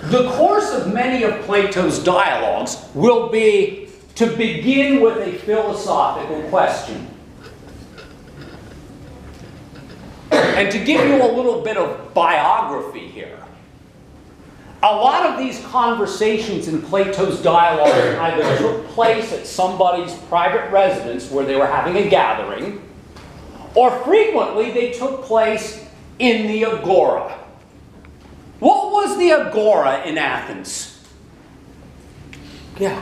The course of many of Plato's dialogues will be to begin with a philosophical question. And to give you a little bit of biography here, a lot of these conversations in Plato's dialogue either took place at somebody's private residence where they were having a gathering, or frequently they took place in the agora. What was the agora in Athens? Yeah.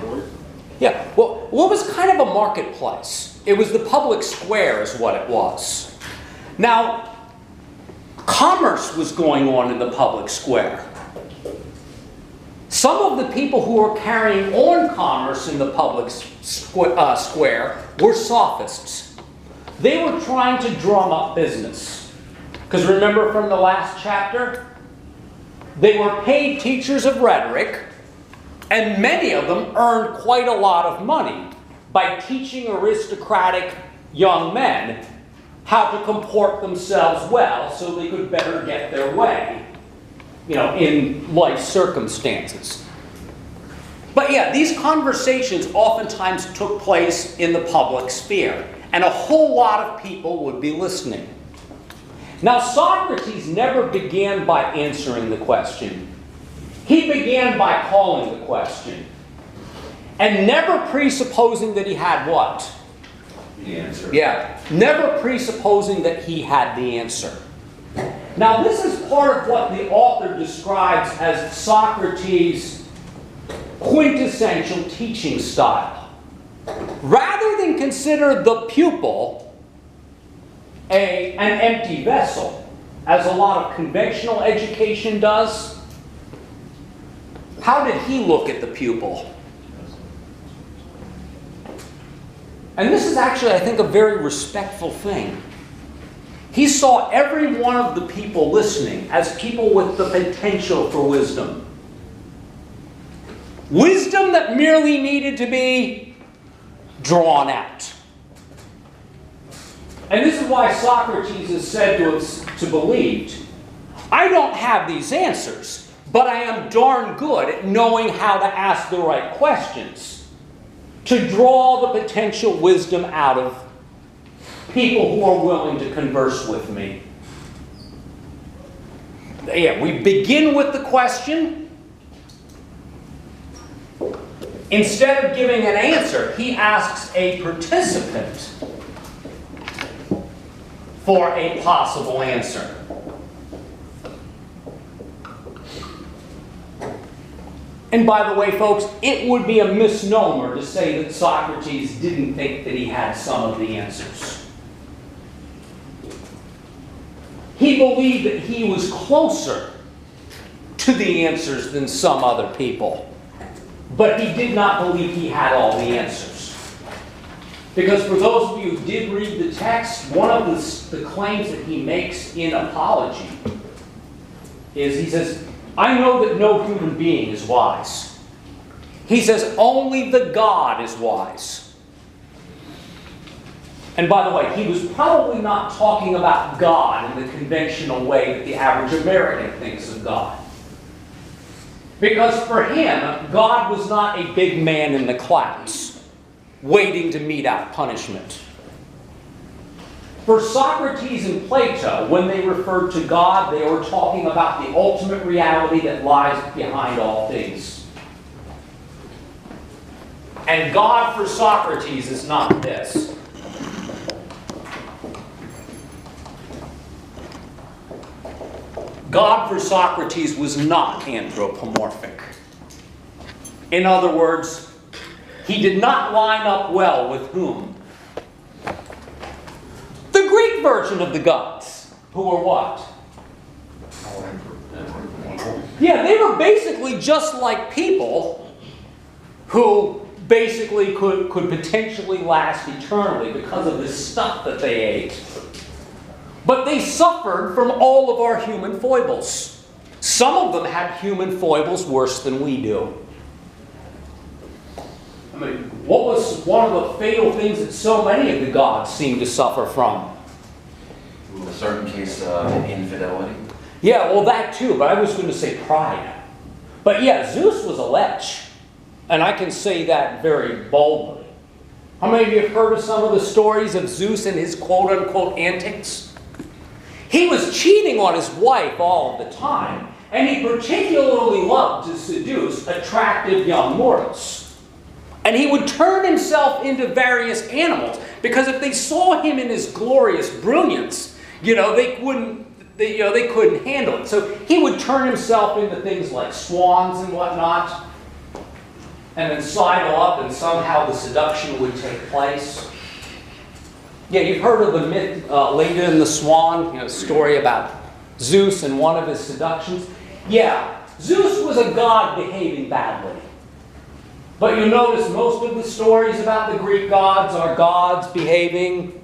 Well, what was kind of a marketplace? It was the public square is what it was. Now, commerce was going on in the public square. Some of the people who were carrying on commerce in the public square were sophists. They were trying to drum up business. Because remember from the last chapter, they were paid teachers of rhetoric, and many of them earned quite a lot of money by teaching aristocratic young men how to comport themselves well so they could better get their way, in life circumstances. But yeah, these conversations oftentimes took place in the public sphere, and a whole lot of people would be listening. Now, Socrates never began by answering the question. He began by calling the question, and never presupposing that he had what? The answer. Yeah, never presupposing that he had the answer. Now, this is part of what the author describes as Socrates' quintessential teaching style. Rather than consider the pupil an empty vessel, as a lot of conventional education does, how did he look at the pupil? And this is actually, I think, a very respectful thing. He saw every one of the people listening as people with the potential for wisdom. Wisdom that merely needed to be drawn out. And this is why Socrates is said to have believed, I don't have these answers, but I am darn good at knowing how to ask the right questions, to draw the potential wisdom out of people who are willing to converse with me. Yeah, we begin with the question. Instead of giving an answer, he asks a participant for a possible answer. And by the way, folks, it would be a misnomer to say that Socrates didn't think that he had some of the answers. He believed that he was closer to the answers than some other people. But he did not believe he had all the answers. Because for those of you who did read the text, one of the claims that he makes in Apology is he says, I know that no human being is wise. He says, only the God is wise. And by the way, he was probably not talking about God in the conventional way that the average American thinks of God. Because for him, God was not a big man in the clouds, waiting to mete out punishment. For Socrates and Plato, when they referred to God, they were talking about the ultimate reality that lies behind all things. And God for Socrates is not this. God for Socrates was not anthropomorphic. In other words, he did not line up well with whom? The Greek version of the gods, who were what? Yeah, they were basically just like people who basically could potentially last eternally because of the stuff that they ate. But they suffered from all of our human foibles. Some of them had human foibles worse than we do. I mean, what was one of the fatal things that so many of the gods seem to suffer from? In a certain case, infidelity. Yeah, well, that too, but I was going to say pride. But yeah, Zeus was a lech. And I can say that very boldly. How many of you have heard of some of the stories of Zeus and his quote-unquote antics? He was cheating on his wife all of the time, and he particularly loved to seduce attractive young mortals. And he would turn himself into various animals, because if they saw him in his glorious brilliance, they couldn't handle it. So he would turn himself into things like swans and whatnot, and then sidle up, and somehow the seduction would take place. Yeah, you've heard of the myth, Leda and the Swan, story about Zeus and one of his seductions. Yeah, Zeus was a god behaving badly. But you'll notice most of the stories about the Greek gods are gods behaving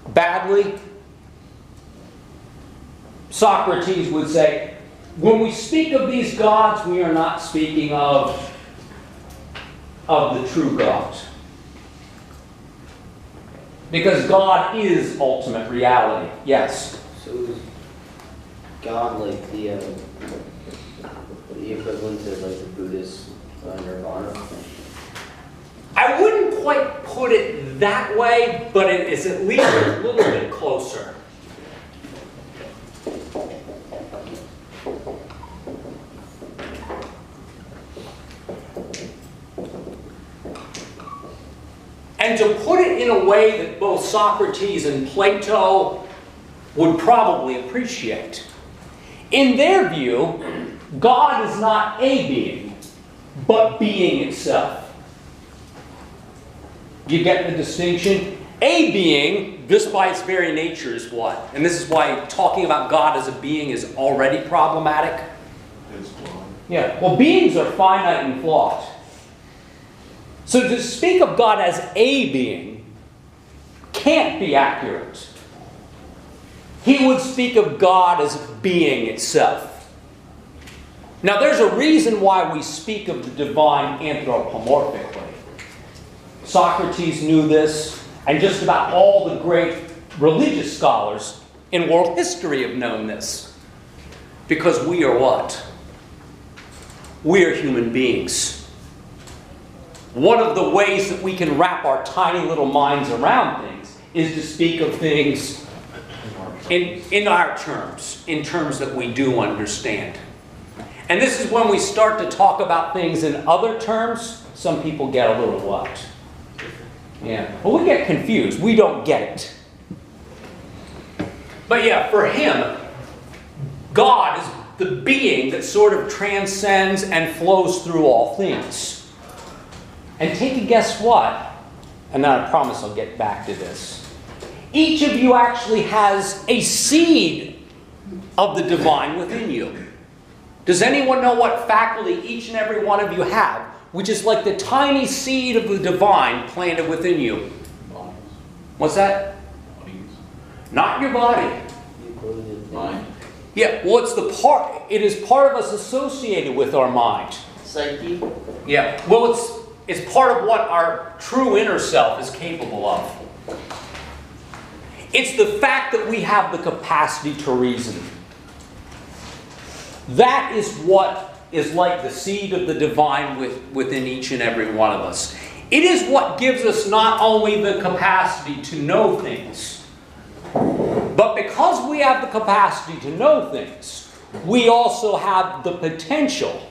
badly. Socrates would say, when we speak of these gods, we are not speaking of the true God. Because God is ultimate reality. Yes? So is God like the equivalent to like the Buddhist nirvana? I wouldn't quite put it that way, but it is at least a little bit closer. And to put it in a way that both Socrates and Plato would probably appreciate. In their view, God is not a being, but being itself. You get the distinction? A being, just by its very nature, is what? And this is why talking about God as a being is already problematic. It's flawed. Yeah, well, beings are finite and flawed. So to speak of God as a being can't be accurate. He would speak of God as being itself. Now there's a reason why we speak of the divine anthropomorphically. Socrates knew this, and just about all the great religious scholars in world history have known this. Because we are what? We are human beings. One of the ways that we can wrap our tiny little minds around things is to speak of things in our terms, in terms that we do understand. And this is when we start to talk about things in other terms, some people get a little what? Yeah, well, we get confused. We don't get it. But yeah, for him, God is the being that sort of transcends and flows through all things. And take a guess what? And then I promise I'll get back to this. Each of you actually has a seed of the divine within you. Does anyone know what faculty each and every one of you have, which is like the tiny seed of the divine planted within you? Bodies. What's that? Bodies. Not your body. Mind. Yeah, well, it is part of us associated with our mind. Psyche? Yeah, well, it's part of what our true inner self is capable of. It's the fact that we have the capacity to reason. That is what is like the seed of the divine within each and every one of us. It is what gives us not only the capacity to know things, but because we have the capacity to know things, we also have the potential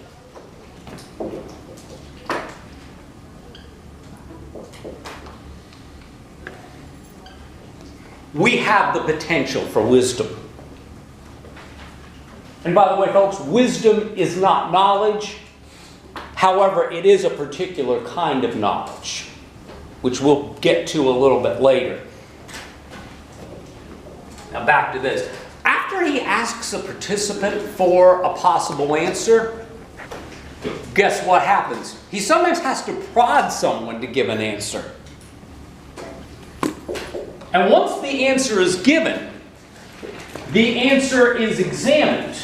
for wisdom. And by the way, folks, wisdom is not knowledge. However, it is a particular kind of knowledge, which we'll get to a little bit later. Now back to this. After he asks a participant for a possible answer, guess what happens? He sometimes has to prod someone to give an answer. And once the answer is given, the answer is examined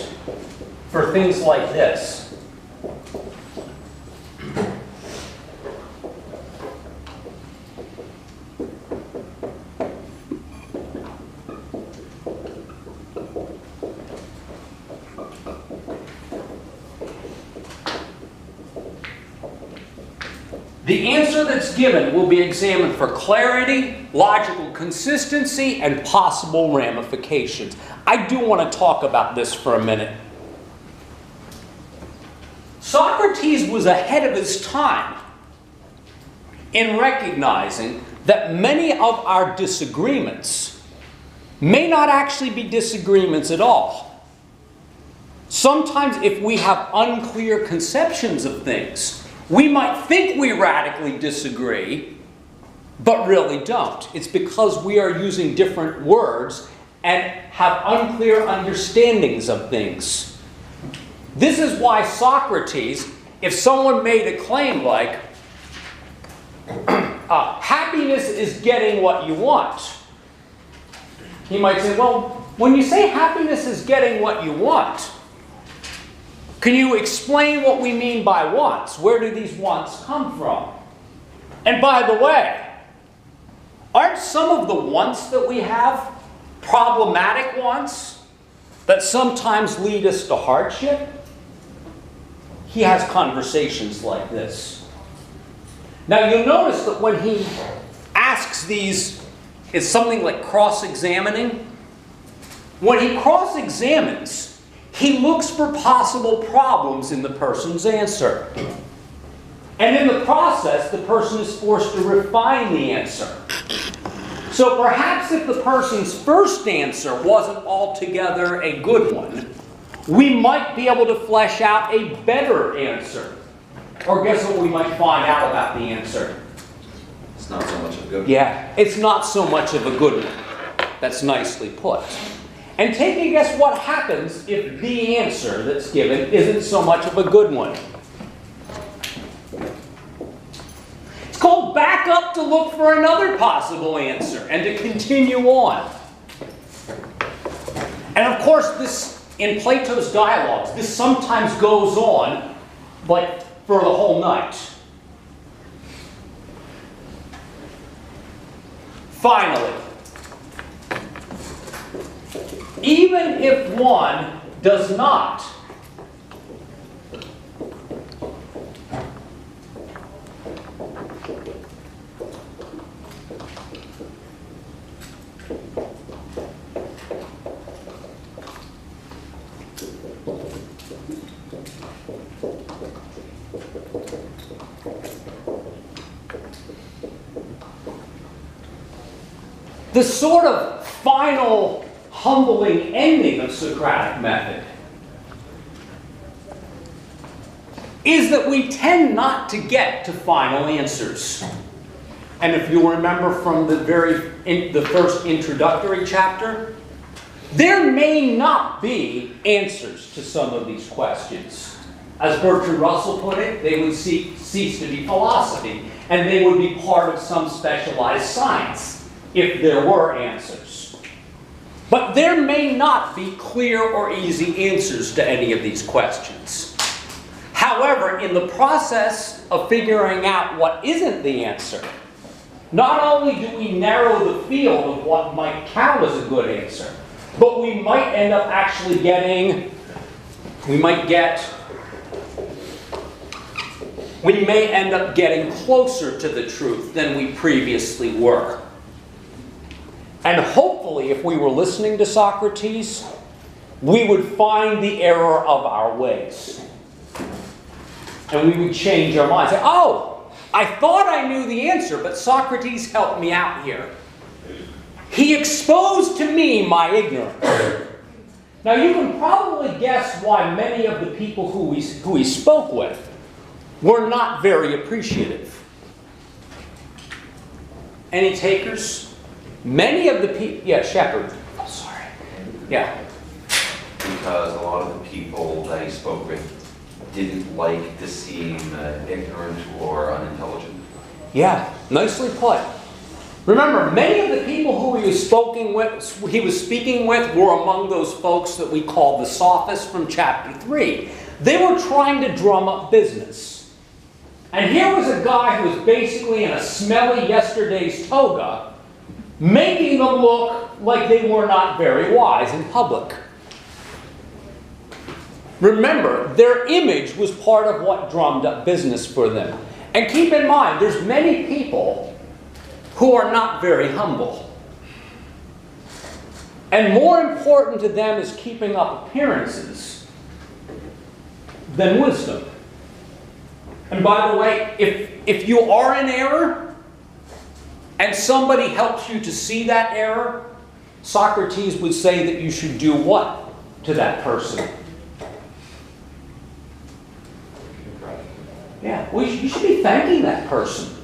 for things like this. The answer that's given will be examined for clarity, logical consistency, and possible ramifications. I do want to talk about this for a minute. Socrates was ahead of his time in recognizing that many of our disagreements may not actually be disagreements at all. Sometimes if we have unclear conceptions of things, we might think we radically disagree, but really don't. It's because we are using different words and have unclear understandings of things. This is why Socrates, if someone made a claim like, happiness is getting what you want, he might say, well, when you say happiness is getting what you want, can you explain what we mean by wants? Where do these wants come from? And by the way, aren't some of the wants that we have problematic wants that sometimes lead us to hardship? He has conversations like this. Now you'll notice that when he asks these, it's something like cross-examining. When he cross-examines, he looks for possible problems in the person's answer. And in the process, the person is forced to refine the answer. So perhaps if the person's first answer wasn't altogether a good one, we might be able to flesh out a better answer. Or guess what we might find out about the answer? It's not so much a good one. Yeah, it's not so much of a good one. That's nicely put. And take a guess what happens if the answer that's given isn't so much of a good one. It's called back up to look for another possible answer and to continue on. And of course, this, in Plato's dialogues, this sometimes goes on like for the whole night. Finally, even if one does not the sort of final humbling ending of Socratic Method is that we tend not to get to final answers. And if you remember from the first introductory chapter, there may not be answers to some of these questions. As Bertrand Russell put it, they would cease to be philosophy, and they would be part of some specialized science if there were answers. But there may not be clear or easy answers to any of these questions. However, in the process of figuring out what isn't the answer, not only do we narrow the field of what might count as a good answer, but we might end up actually getting, we may end up getting closer to the truth than we previously were. And hopefully, if we were listening to Socrates, we would find the error of our ways. And we would change our minds. Say, oh, I thought I knew the answer, but Socrates helped me out here. He exposed to me my ignorance. Now, you can probably guess why many of the people who he spoke with were not very appreciative. Any takers? Many of the people, yeah, Shepard. Oh, sorry. Yeah. Because a lot of the people that he spoke with didn't like to seem ignorant or unintelligent. Yeah, nicely put. Remember, many of the people who he was speaking with were among those folks that we call the sophists from chapter 3. They were trying to drum up business. And here was a guy who was basically in a smelly yesterday's toga, making them look like they were not very wise in public. Remember, their image was part of what drummed up business for them. And keep in mind, there's many people who are not very humble. And more important to them is keeping up appearances than wisdom. And by the way, if you are in error and somebody helps you to see that error, Socrates would say that you should do what to that person? Yeah, well, you should be thanking that person.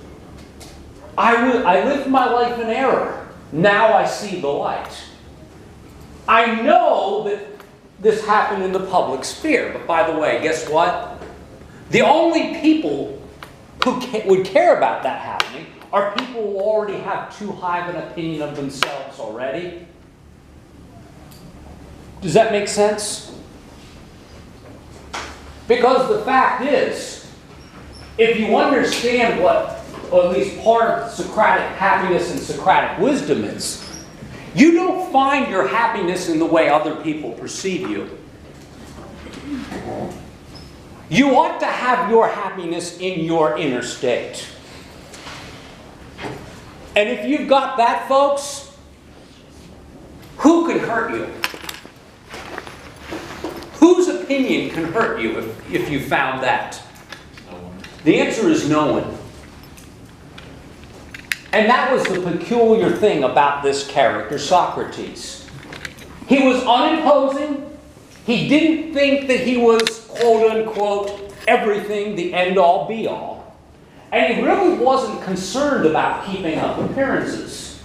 I lived my life in error. Now I see the light. I know that this happened in the public sphere, but by the way, guess what? The only people who would care about that happening are people who already have too high of an opinion of themselves already. Does that make sense? Because the fact is, if you understand what, or at least part of Socratic happiness and Socratic wisdom is, you don't find your happiness in the way other people perceive you. You ought to have your happiness in your inner state. And if you've got that, folks, who can hurt you? Whose opinion can hurt you if you found that? The answer is no one. And that was the peculiar thing about this character, Socrates. He was unimposing. He didn't think that he was, quote unquote, everything, the end-all, be-all. And he really wasn't concerned about keeping up appearances.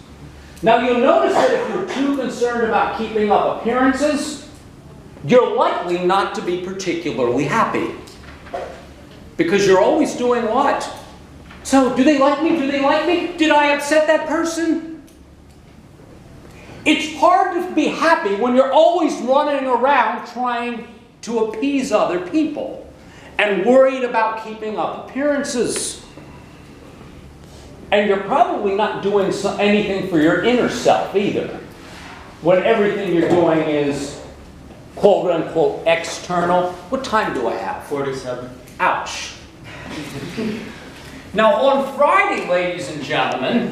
Now you'll notice that if you're too concerned about keeping up appearances, you're likely not to be particularly happy. Because you're always doing what? So, do they like me? Do they like me? Did I upset that person? It's hard to be happy when you're always running around trying to appease other people and worried about keeping up appearances. And you're probably not doing anything for your inner self either, when everything you're doing is quote unquote external. What time do I have? 47. Ouch. Now on Friday, ladies and gentlemen,